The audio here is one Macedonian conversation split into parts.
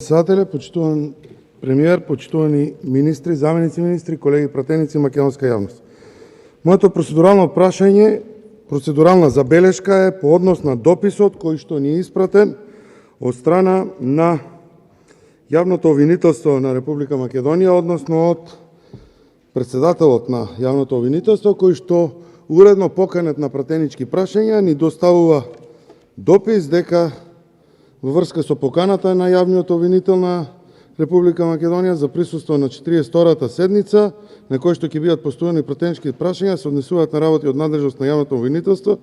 Председателе, почитуван премиер, почитувани министри, заменици министри, колеги пратеници, македонска јавност. Моето процедурално прашање, процедурална забелешка е по однос на дописот кој што ни е испратен од страна на Јавното обвинителство на Република Македонија, односно од председателот на Јавното обвинителство, кој што уредно поканет на пратенички прашања ни доставува допис дека во врска со поканата на Јавниот обвинител на Република Македонија за присуство на 42-та седница, на кој што ќе бидат поставени пратенички прашања, се однесуваат на работи од надлежност на Јавното обвинителство,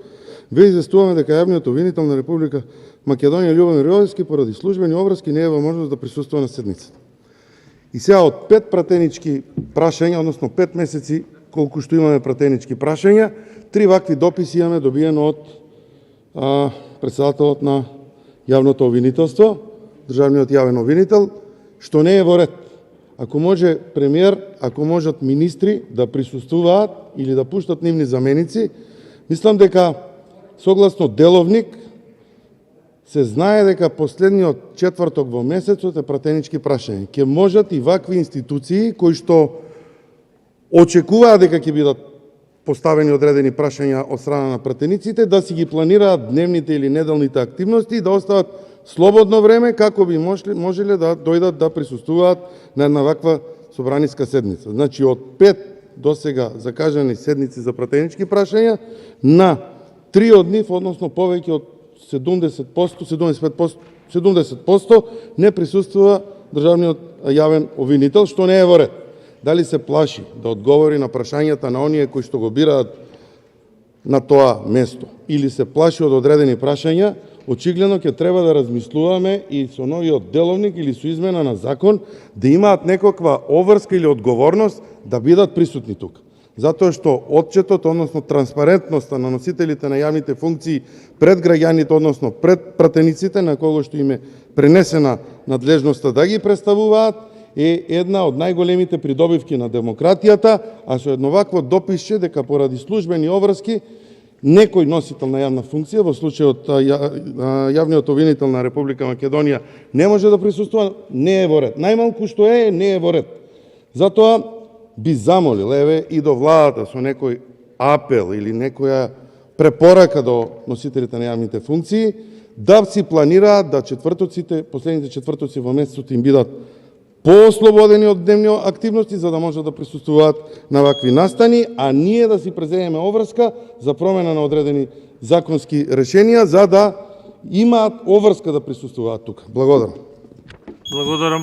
ве известуваме дека Јавниот обвинител на Република Македонија Љубомир Јовевски поради службени обврски не е во можност да присуствува на седницата. И сега од 5 пратенички прашања, односно 5 месеци колку што имаме пратенички прашања, 3 вакви дописи имаме добиено од председателот на Јавното обвинителство, државниот јавен обвинител, што не е во ред. Ако може премиер, ако можат министри да присуствуваат или да пуштат нивни заменици, мислам дека согласно деловник се знае дека последниот четврток во месецот е пратенички прашања. Ке можат и вакви институции кои што очекуваат дека ќе бидат поставени одредени прашања од страна на пратениците, да си ги планираат дневните или неделните активности и да остават слободно време како би можеле да дојдат да присуствуваат на една ваква собраниска седница. Значи од 5 досега закажани седници за пратенички прашања, на 3 од нив, односно повеќе од 70% не присуствува државниот јавен обвинител, што не е во ред. Дали се плаши да одговори на прашањата на оние кои што го бираат на тоа место, или се плаши од одредени прашања, очигледно ќе треба да размислуваме и со новиот деловник или со измена на закон да имаат некаква обврска или одговорност да бидат присутни тука. Затоа што отчетот, односно транспарентноста на носителите на јавните функции пред граѓаните, односно пред пратениците на кого што им е пренесена надлежноста да ги представуваат, е една од најголемите придобивки на демократијата, а со едно вакво дописче дека поради службени обврски некој носител на јавна функција, во случајот Јавниот обвинител на Република Македонија, не може да присуствува, не е во ред. Најмалку што не е во ред. Затоа би замолил, еве, и до владата со некој апел или некоја препорака до носителите на јавните функции, да си планираат да последните четвртоци во месецот им бидат поослободени од дневни активности, за да можат да присуствуваат на вакви настани, а ние да си преземеме обврска за промена на одредени законски решенија, за да имаат обврска да присуствуваат тука. Благодарам.